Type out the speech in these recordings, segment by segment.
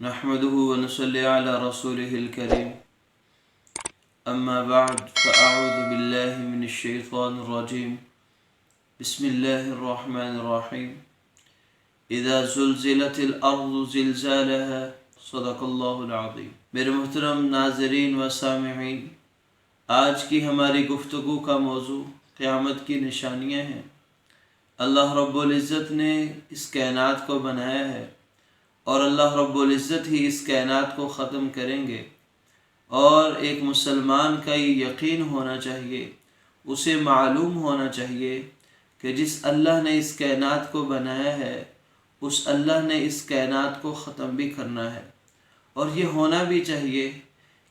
نحمده ونصلي على رسوله الكريم أما بعد فأعوذ بالله من الشيطان الرجيم بسم الله الرحمن الرحيم إذا زلزلت الأرض زلزالها صدق الله العظيم۔ میرے محترم ناظرین و سامعین، آج کی ہماری گفتگو کا موضوع قیامت کی نشانیاں ہیں۔ اللہ رب العزت نے اس کائنات کو بنایا ہے اور اللہ رب العزت ہی اس کائنات کو ختم کریں گے، اور ایک مسلمان کا یہ یقین ہونا چاہیے، اسے معلوم ہونا چاہیے کہ جس اللہ نے اس کائنات کو بنایا ہے اس اللہ نے اس کائنات کو ختم بھی کرنا ہے۔ اور یہ ہونا بھی چاہیے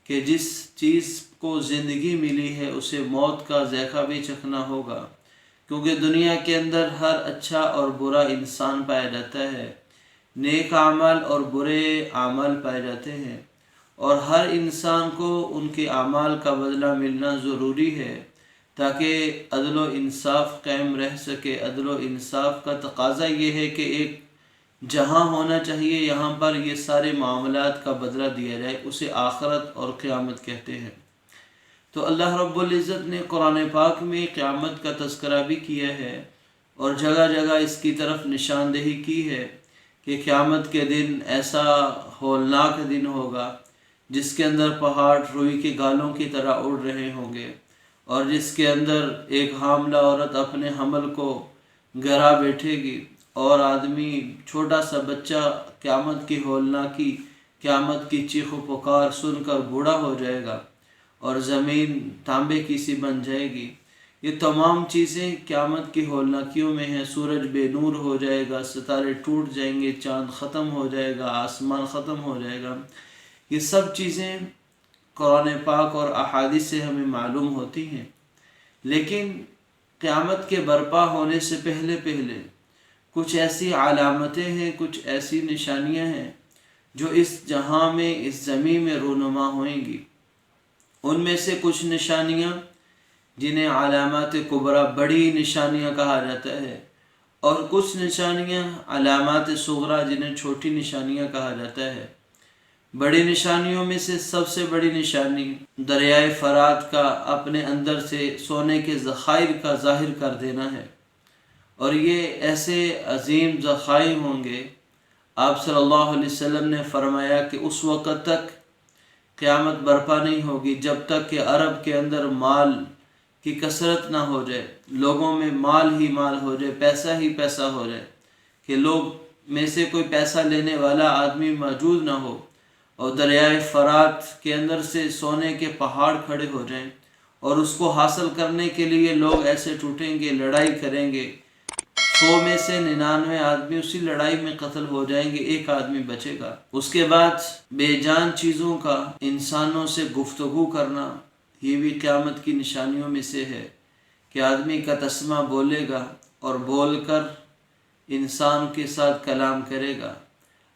کہ جس چیز کو زندگی ملی ہے اسے موت کا ذائقہ بھی چکھنا ہوگا، کیونکہ دنیا کے اندر ہر اچھا اور برا انسان پایا جاتا ہے، نیک اعمال اور برے اعمال پائے جاتے ہیں، اور ہر انسان کو ان کے اعمال کا بدلہ ملنا ضروری ہے تاکہ عدل و انصاف قائم رہ سکے۔ عدل و انصاف کا تقاضا یہ ہے کہ ایک جہاں ہونا چاہیے، یہاں پر یہ سارے معاملات کا بدلہ دیا جائے، اسے آخرت اور قیامت کہتے ہیں۔ تو اللہ رب العزت نے قرآن پاک میں قیامت کا تذکرہ بھی کیا ہے اور جگہ جگہ اس کی طرف نشاندہی کی ہے کہ قیامت کے دن ایسا ہولناک دن ہوگا جس کے اندر پہاڑ روئی کے گالوں کی طرح اڑ رہے ہوں گے، اور جس کے اندر ایک حاملہ عورت اپنے حمل کو گرا بیٹھے گی، اور آدمی چھوٹا سا بچہ قیامت کی ہولناکی، قیامت کی چیخ و پکار سن کر بوڑھا ہو جائے گا، اور زمین تانبے کی سی بن جائے گی۔ یہ تمام چیزیں قیامت کی ہولناکیوں میں ہیں۔ سورج بے نور ہو جائے گا، ستارے ٹوٹ جائیں گے، چاند ختم ہو جائے گا، آسمان ختم ہو جائے گا۔ یہ سب چیزیں قرآن پاک اور احادیث سے ہمیں معلوم ہوتی ہیں، لیکن قیامت کے برپا ہونے سے پہلے کچھ ایسی علامتیں ہیں، کچھ ایسی نشانیاں ہیں جو اس جہاں میں، اس زمین میں رونما ہوئیں گی۔ ان میں سے کچھ نشانیاں جنہیں علامات کبریٰ، بڑی نشانیاں کہا جاتا ہے، اور کچھ نشانیاں علامات صغریٰ جنہیں چھوٹی نشانیاں کہا جاتا ہے۔ بڑی نشانیوں میں سے سب سے بڑی نشانی دریائے فرات کا اپنے اندر سے سونے کے ذخائر کا ظاہر کر دینا ہے، اور یہ ایسے عظیم ذخائر ہوں گے۔ آپ صلی اللہ علیہ وسلم نے فرمایا کہ اس وقت تک قیامت برپا نہیں ہوگی جب تک کہ عرب کے اندر مال کی کثرت نہ ہو جائے، لوگوں میں مال ہی مال ہو جائے، پیسہ ہی پیسہ ہو جائے، کہ لوگ میں سے کوئی پیسہ لینے والا آدمی موجود نہ ہو، اور دریائے فرات کے اندر سے سونے کے پہاڑ کھڑے ہو جائیں، اور اس کو حاصل کرنے کے لیے لوگ ایسے ٹوٹیں گے، لڑائی کریں گے، 100 میں سے 99 آدمی اسی لڑائی میں قتل ہو جائیں گے، ایک آدمی بچے گا۔ اس کے بعد بے جان چیزوں کا انسانوں سے گفتگو کرنا، یہ بھی قیامت کی نشانیوں میں سے ہے کہ آدمی کا تسمہ بولے گا اور بول کر انسان کے ساتھ کلام کرے گا۔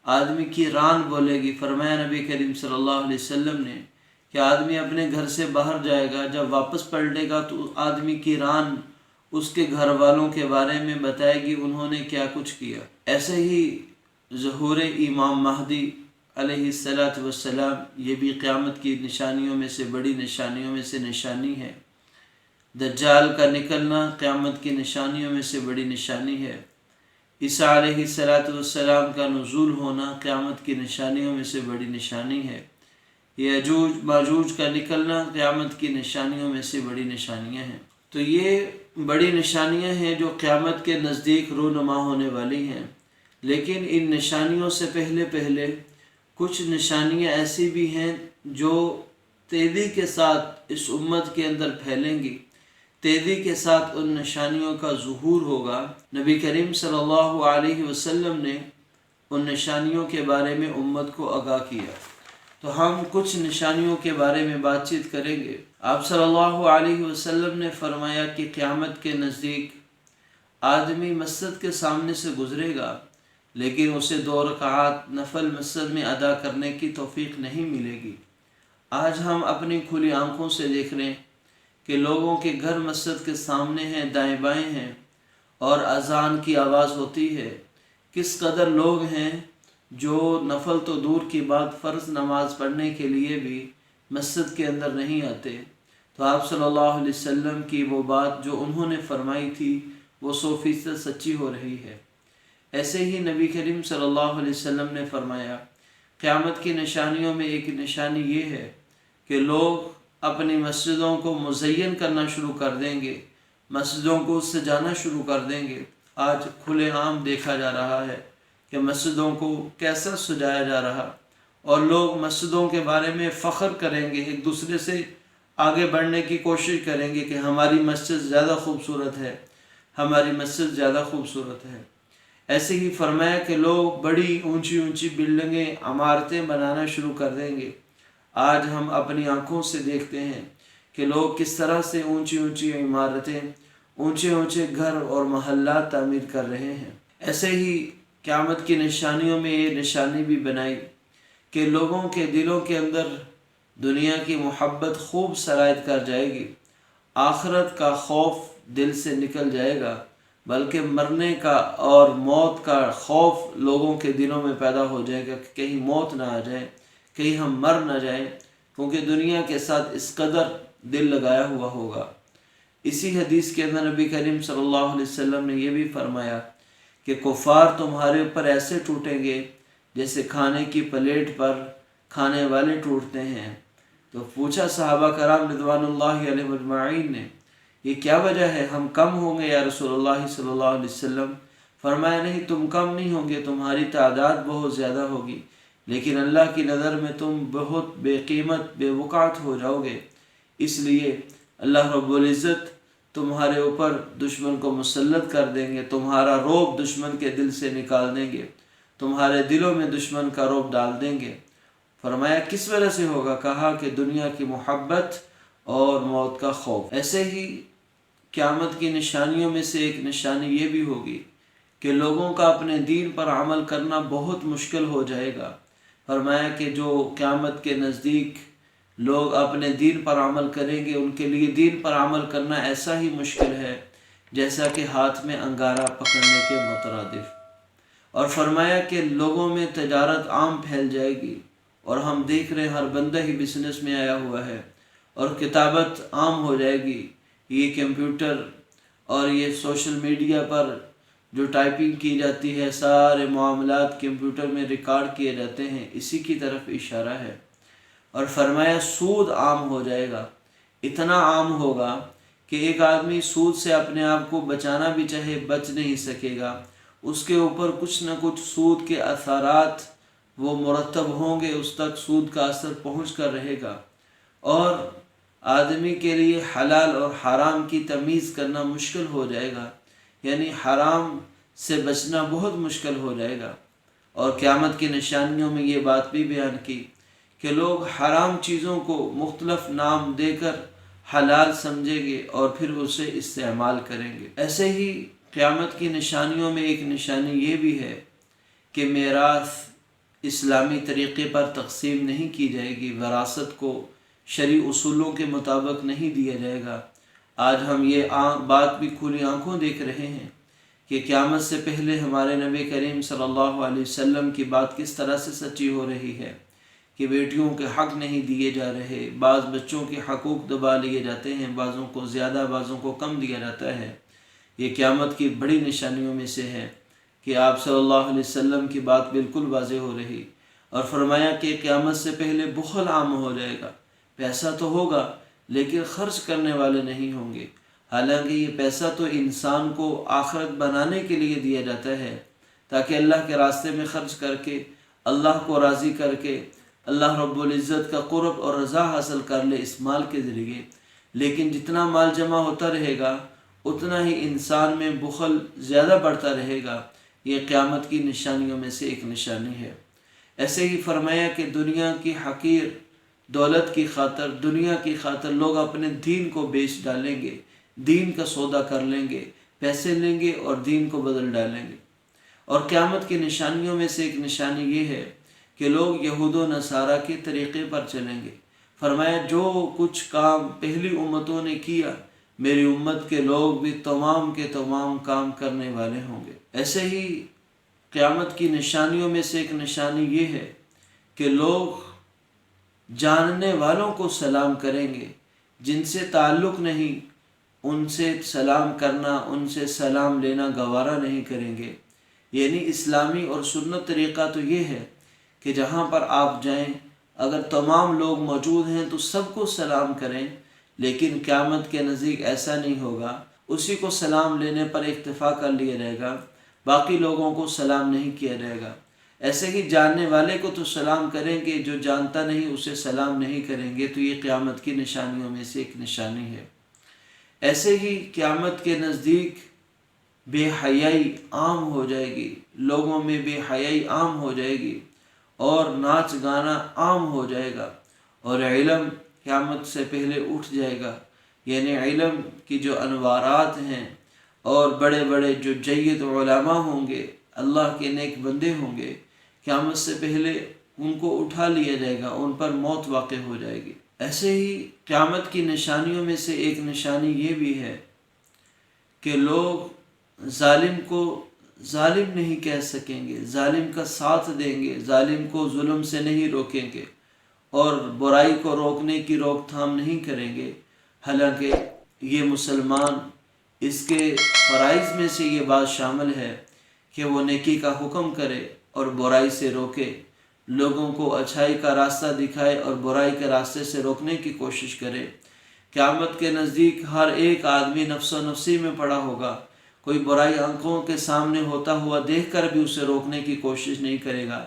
آدمی کی ران بولے گی۔ فرمایا نبی کریم صلی اللہ علیہ وسلم نے کہ آدمی اپنے گھر سے باہر جائے گا، جب واپس پلٹے گا تو آدمی کی ران اس کے گھر والوں کے بارے میں بتائے گی انہوں نے کیا کچھ کیا۔ ایسے ہی ظہور امام مہدی علیہ السلام، یہ بھی قیامت کی نشانیوں میں سے، بڑی نشانیوں میں سے نشانی ہے۔ دجال کا نکلنا قیامت کی نشانیوں میں سے بڑی نشانی ہے۔ عیسیٰ علیہ السلام کا نزول ہونا قیامت کی نشانیوں میں سے بڑی نشانی ہے۔ یاجوج ماجوج کا نکلنا قیامت کی نشانیوں میں سے بڑی نشانیاں ہیں۔ تو یہ بڑی نشانیاں ہیں جو قیامت کے نزدیک رونما ہونے والی ہیں، لیکن ان نشانیوں سے پہلے کچھ نشانیاں ایسی بھی ہیں جو تیزی کے ساتھ اس امت کے اندر پھیلیں گی، تیزی کے ساتھ ان نشانیوں کا ظہور ہوگا۔ نبی کریم صلی اللہ علیہ وسلم نے ان نشانیوں کے بارے میں امت کو آگاہ کیا، تو ہم کچھ نشانیوں کے بارے میں بات چیت کریں گے۔ آپ صلی اللہ علیہ وسلم نے فرمایا کہ قیامت کے نزدیک آدمی مسجد کے سامنے سے گزرے گا، لیکن اسے 2 رکعات نفل مسجد میں ادا کرنے کی توفیق نہیں ملے گی۔ آج ہم اپنی کھلی آنکھوں سے دیکھ رہے ہیں کہ لوگوں کے گھر مسجد کے سامنے ہیں، دائیں بائیں ہیں، اور اذان کی آواز ہوتی ہے۔ کس قدر لوگ ہیں جو نفل تو دور کی بات فرض نماز پڑھنے کے لیے بھی مسجد کے اندر نہیں آتے، تو آپ صلی اللہ علیہ وسلم کی وہ بات جو انہوں نے فرمائی تھی وہ 100% سچی ہو رہی ہے۔ ایسے ہی نبی کریم صلی اللہ علیہ وسلم نے فرمایا قیامت کی نشانیوں میں ایک نشانی یہ ہے کہ لوگ اپنی مسجدوں کو مزین کرنا شروع کر دیں گے، مسجدوں کو سجانا شروع کر دیں گے۔ آج کھلے عام دیکھا جا رہا ہے کہ مسجدوں کو کیسا سجایا جا رہا، اور لوگ مسجدوں کے بارے میں فخر کریں گے، ایک دوسرے سے آگے بڑھنے کی کوشش کریں گے کہ ہماری مسجد زیادہ خوبصورت ہے، ہماری مسجد زیادہ خوبصورت ہے۔ ایسے ہی فرمایا کہ لوگ بڑی اونچی اونچی بلڈنگیں، عمارتیں بنانا شروع کر دیں گے۔ آج ہم اپنی آنکھوں سے دیکھتے ہیں کہ لوگ کس طرح سے اونچی اونچی عمارتیں، اونچے اونچے گھر اور محلات تعمیر کر رہے ہیں۔ ایسے ہی قیامت کی نشانیوں میں یہ نشانی بھی بنائی کہ لوگوں کے دلوں کے اندر دنیا کی محبت خوب سرایت کر جائے گی، آخرت کا خوف دل سے نکل جائے گا، بلکہ مرنے کا اور موت کا خوف لوگوں کے دلوں میں پیدا ہو جائے گا کہ کہیں موت نہ آ جائے، کہیں ہم مر نہ جائیں، کیونکہ دنیا کے ساتھ اس قدر دل لگایا ہوا ہوگا۔ اسی حدیث کے اندر نبی کریم صلی اللہ علیہ وسلم نے یہ بھی فرمایا کہ کفار تمہارے اوپر ایسے ٹوٹیں گے جیسے کھانے کی پلیٹ پر کھانے والے ٹوٹتے ہیں۔ تو پوچھا صحابہ کرام رضوان اللہ علیہ اجمعین نے، یہ کیا وجہ ہے، ہم کم ہوں گے یا رسول اللہ صلی اللہ علیہ وسلم؟ فرمایا نہیں، تم کم نہیں ہوں گے، تمہاری تعداد بہت زیادہ ہوگی، لیکن اللہ کی نظر میں تم بہت بے قیمت، بے وقعت ہو جاؤ گے۔ اس لیے اللہ رب العزت تمہارے اوپر دشمن کو مسلط کر دیں گے، تمہارا رعب دشمن کے دل سے نکال دیں گے، تمہارے دلوں میں دشمن کا رعب ڈال دیں گے۔ فرمایا کس وجہ سے ہوگا؟ کہا کہ دنیا کی محبت اور موت کا خوف۔ ایسے ہی قیامت کی نشانیوں میں سے ایک نشانی یہ بھی ہوگی کہ لوگوں کا اپنے دین پر عمل کرنا بہت مشکل ہو جائے گا۔ فرمایا کہ جو قیامت کے نزدیک لوگ اپنے دین پر عمل کریں گے، ان کے لیے دین پر عمل کرنا ایسا ہی مشکل ہے جیسا کہ ہاتھ میں انگارہ پکڑنے کے مترادف۔ اور فرمایا کہ لوگوں میں تجارت عام پھیل جائے گی، اور ہم دیکھ رہے ہیں ہر بندہ ہی بزنس میں آیا ہوا ہے، اور کتابت عام ہو جائے گی۔ یہ کمپیوٹر اور یہ سوشل میڈیا پر جو ٹائپنگ کی جاتی ہے، سارے معاملات کمپیوٹر میں ریکارڈ کیے جاتے ہیں، اسی کی طرف اشارہ ہے۔ اور فرمایا سود عام ہو جائے گا، اتنا عام ہوگا کہ ایک آدمی سود سے اپنے آپ کو بچانا بھی چاہے بچ نہیں سکے گا، اس کے اوپر کچھ نہ کچھ سود کے اثرات وہ مرتب ہوں گے، اس تک سود کا اثر پہنچ کر رہے گا، اور آدمی کے لیے حلال اور حرام کی تمیز کرنا مشکل ہو جائے گا، یعنی حرام سے بچنا بہت مشکل ہو جائے گا۔ اور قیامت کی نشانیوں میں یہ بات بھی بیان کی کہ لوگ حرام چیزوں کو مختلف نام دے کر حلال سمجھیں گے اور پھر اسے استعمال کریں گے۔ ایسے ہی قیامت کی نشانیوں میں ایک نشانی یہ بھی ہے کہ میراث اسلامی طریقے پر تقسیم نہیں کی جائے گی، وراثت کو شرعی اصولوں کے مطابق نہیں دیا جائے گا۔ آج ہم یہ بات بھی کھلی آنکھوں دیکھ رہے ہیں کہ قیامت سے پہلے ہمارے نبی کریم صلی اللہ علیہ وسلم کی بات کس طرح سے سچی ہو رہی ہے کہ بیٹیوں کے حق نہیں دیے جا رہے، بعض بچوں کے حقوق دبا لیے جاتے ہیں، بعضوں کو زیادہ بعضوں کو کم دیا جاتا ہے۔ یہ قیامت کی بڑی نشانیوں میں سے ہے کہ آپ صلی اللہ علیہ وسلم کی بات بالکل واضح ہو رہی، اور فرمایا کہ قیامت سے پہلے بخل عام ہو جائے گا، پیسہ تو ہوگا لیکن خرچ کرنے والے نہیں ہوں گے، حالانکہ یہ پیسہ تو انسان کو آخرت بنانے کے لیے دیا جاتا ہے تاکہ اللہ کے راستے میں خرچ کر کے اللہ کو راضی کر کے اللہ رب العزت کا قرب اور رضا حاصل کر لے اس مال کے ذریعے، لیکن جتنا مال جمع ہوتا رہے گا اتنا ہی انسان میں بخل زیادہ بڑھتا رہے گا۔ یہ قیامت کی نشانیوں میں سے ایک نشانی ہے۔ ایسے ہی فرمایا کہ دنیا کی حقیر دولت کی خاطر، دنیا کی خاطر لوگ اپنے دین کو بیچ ڈالیں گے، دین کا سودا کر لیں گے، پیسے لیں گے اور دین کو بدل ڈالیں گے۔ اور قیامت کی نشانیوں میں سے ایک نشانی یہ ہے کہ لوگ یہود و نصارہ کے طریقے پر چلیں گے۔ فرمایا جو کچھ کام پہلی امتوں نے کیا، میری امت کے لوگ بھی تمام کے تمام کام کرنے والے ہوں گے۔ ایسے ہی قیامت کی نشانیوں میں سے ایک نشانی یہ ہے کہ لوگ جاننے والوں کو سلام کریں گے، جن سے تعلق نہیں ان سے سلام کرنا، ان سے سلام لینا گوارا نہیں کریں گے۔ یعنی اسلامی اور سنت طریقہ تو یہ ہے کہ جہاں پر آپ جائیں اگر تمام لوگ موجود ہیں تو سب کو سلام کریں، لیکن قیامت کے نزدیک ایسا نہیں ہوگا، اسی کو سلام لینے پر اکتفا کر لیا جائے گا، باقی لوگوں کو سلام نہیں کیا جائے گا۔ ایسے ہی جاننے والے کو تو سلام کریں گے، جو جانتا نہیں اسے سلام نہیں کریں گے، تو یہ قیامت کی نشانیوں میں سے ایک نشانی ہے۔ ایسے ہی قیامت کے نزدیک بے حیائی عام ہو جائے گی، لوگوں میں بے حیائی عام ہو جائے گی اور ناچ گانا عام ہو جائے گا، اور علم قیامت سے پہلے اٹھ جائے گا۔ یعنی علم کی جو انوارات ہیں اور بڑے بڑے جو جید علماء ہوں گے، اللہ کے نیک بندے ہوں گے، قیامت سے پہلے ان کو اٹھا لیا جائے گا، ان پر موت واقع ہو جائے گی۔ ایسے ہی قیامت کی نشانیوں میں سے ایک نشانی یہ بھی ہے کہ لوگ ظالم کو ظالم نہیں کہہ سکیں گے، ظالم کا ساتھ دیں گے، ظالم کو ظلم سے نہیں روکیں گے اور برائی کو روکنے کی روک تھام نہیں کریں گے۔ حالانکہ یہ مسلمان اس کے فرائض میں سے یہ بات شامل ہے کہ وہ نیکی کا حکم کرے اور برائی سے روکے، لوگوں کو اچھائی کا راستہ دکھائے اور برائی کے راستے سے روکنے کی کوشش کرے۔ قیامت کے نزدیک ہر ایک آدمی نفس و نفسی میں پڑا ہوگا، کوئی برائی آنکھوں کے سامنے ہوتا ہوا دیکھ کر بھی اسے روکنے کی کوشش نہیں کرے گا،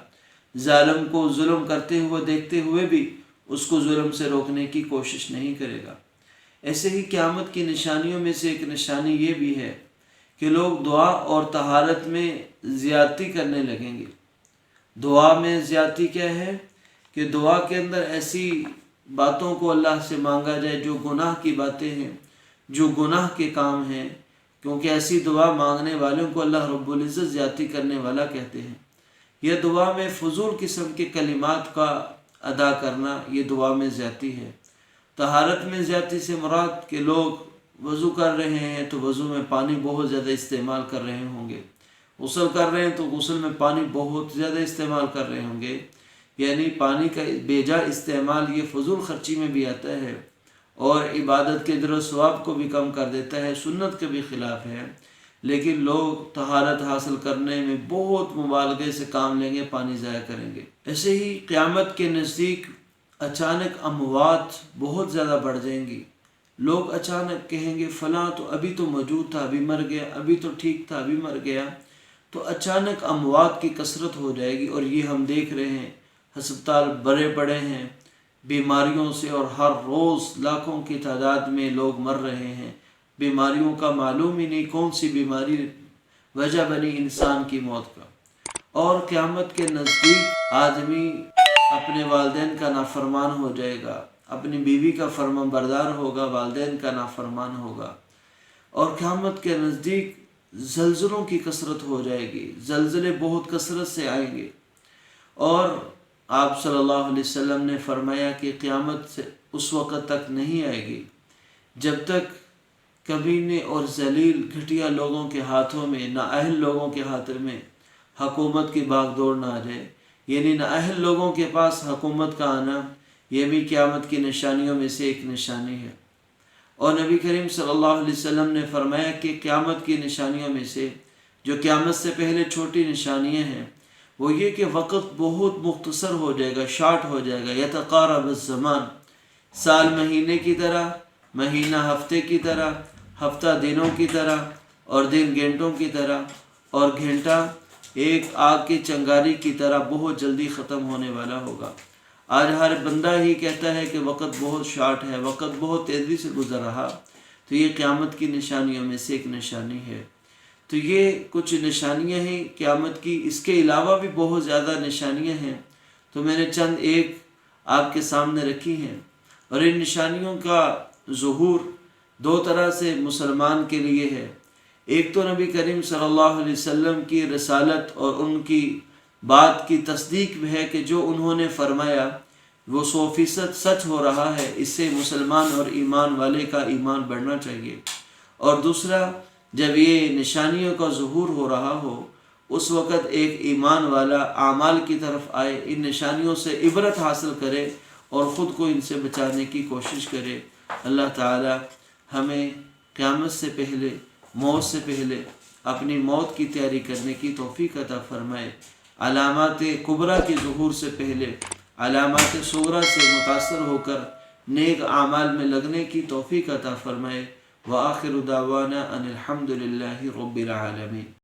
ظالم کو ظلم کرتے ہوئے دیکھتے ہوئے بھی اس کو ظلم سے روکنے کی کوشش نہیں کرے گا۔ ایسے ہی قیامت کی نشانیوں میں سے ایک نشانی یہ بھی ہے کہ لوگ دعا اور طہارت میں زیادتی کرنے لگیں گے۔ دعا میں زیادتی کیا ہے کہ دعا کے اندر ایسی باتوں کو اللہ سے مانگا جائے جو گناہ کی باتیں ہیں، جو گناہ کے کام ہیں، کیونکہ ایسی دعا مانگنے والوں کو اللہ رب العزت زیادتی کرنے والا کہتے ہیں۔ یہ دعا میں فضول قسم کے کلمات کا ادا کرنا یہ دعا میں زیادتی ہے۔ طہارت میں زیادتی سے مراد کہ لوگ وضو کر رہے ہیں تو وضو میں پانی بہت زیادہ استعمال کر رہے ہوں گے، غسل کر رہے ہیں تو غسل میں پانی بہت زیادہ استعمال کر رہے ہوں گے۔ یعنی پانی کا بے جا استعمال یہ فضول خرچی میں بھی آتا ہے اور عبادت کے در و ثواب کو بھی کم کر دیتا ہے، سنت کے بھی خلاف ہے۔ لیکن لوگ طہارت حاصل کرنے میں بہت مبالغے سے کام لیں گے، پانی ضائع کریں گے۔ ایسے ہی قیامت کے نزدیک اچانک اموات بہت زیادہ بڑھ جائیں گی، لوگ اچانک کہیں گے فلاں تو ابھی تو موجود تھا ابھی مر گیا، ابھی تو ٹھیک تھا ابھی مر گیا، تو اچانک اموات کی کثرت ہو جائے گی۔ اور یہ ہم دیکھ رہے ہیں ہسپتال بڑے بڑے ہیں بیماریوں سے، اور ہر روز لاکھوں کی تعداد میں لوگ مر رہے ہیں، بیماریوں کا معلوم ہی نہیں کون سی بیماری وجہ بنی انسان کی موت کا۔ اور قیامت کے نزدیک آدمی اپنے والدین کا نافرمان ہو جائے گا، اپنی بیوی کا فرما بردار ہوگا، والدین کا نافرمان ہوگا۔ اور قیامت کے نزدیک زلزلوں کی کثرت ہو جائے گی، زلزلے بہت کثرت سے آئیں گے۔ اور آپ صلی اللہ علیہ وسلم نے فرمایا کہ قیامت سے اس وقت تک نہیں آئے گی جب تک کمینے اور ذلیل گھٹیا لوگوں کے ہاتھوں میں، نااہل لوگوں کے ہاتھوں میں حکومت کی باغ دوڑ نہ آ جائے۔ یعنی نااہل لوگوں کے پاس حکومت کا آنا یہ بھی قیامت کی نشانیوں میں سے ایک نشانی ہے۔ اور نبی کریم صلی اللہ علیہ وسلم نے فرمایا کہ قیامت کی نشانیوں میں سے جو قیامت سے پہلے چھوٹی نشانیاں ہیں وہ یہ کہ وقت بہت مختصر ہو جائے گا، شارٹ ہو جائے گا۔ یتقارب الزمان، سال مہینے کی طرح، مہینہ ہفتے کی طرح، ہفتہ دنوں کی طرح، اور دن گھنٹوں کی طرح، اور گھنٹہ ایک آگ کی چنگاری کی طرح بہت جلدی ختم ہونے والا ہوگا۔ آج ہر بندہ ہی کہتا ہے کہ وقت بہت شارٹ ہے، وقت بہت تیزی سے گزر رہا، تو یہ قیامت کی نشانیوں میں سے ایک نشانی ہے۔ تو یہ کچھ نشانیاں ہیں قیامت کی، اس کے علاوہ بھی بہت زیادہ نشانیاں ہیں، تو میں نے چند ایک آپ کے سامنے رکھی ہیں۔ اور ان نشانیوں کا ظہور دو طرح سے مسلمان کے لیے ہے۔ ایک تو نبی کریم صلی اللہ علیہ وسلم کی رسالت اور ان کی بات کی تصدیق بھی ہے کہ جو انہوں نے فرمایا وہ 100% سچ ہو رہا ہے، اس سے مسلمان اور ایمان والے کا ایمان بڑھنا چاہیے۔ اور دوسرا، جب یہ نشانیوں کا ظہور ہو رہا ہو اس وقت ایک ایمان والا اعمال کی طرف آئے، ان نشانیوں سے عبرت حاصل کرے اور خود کو ان سے بچانے کی کوشش کرے۔ اللہ تعالی ہمیں قیامت سے پہلے، موت سے پہلے اپنی موت کی تیاری کرنے کی توفیق عطا فرمائے، علامات کبریٰ کے ظہور سے پہلے علامات صغریٰ سے متاثر ہو کر نیک اعمال میں لگنے کی توفیق عطا فرمائے۔ وآخر دعوانا ان الحمد للہ رب العالمین۔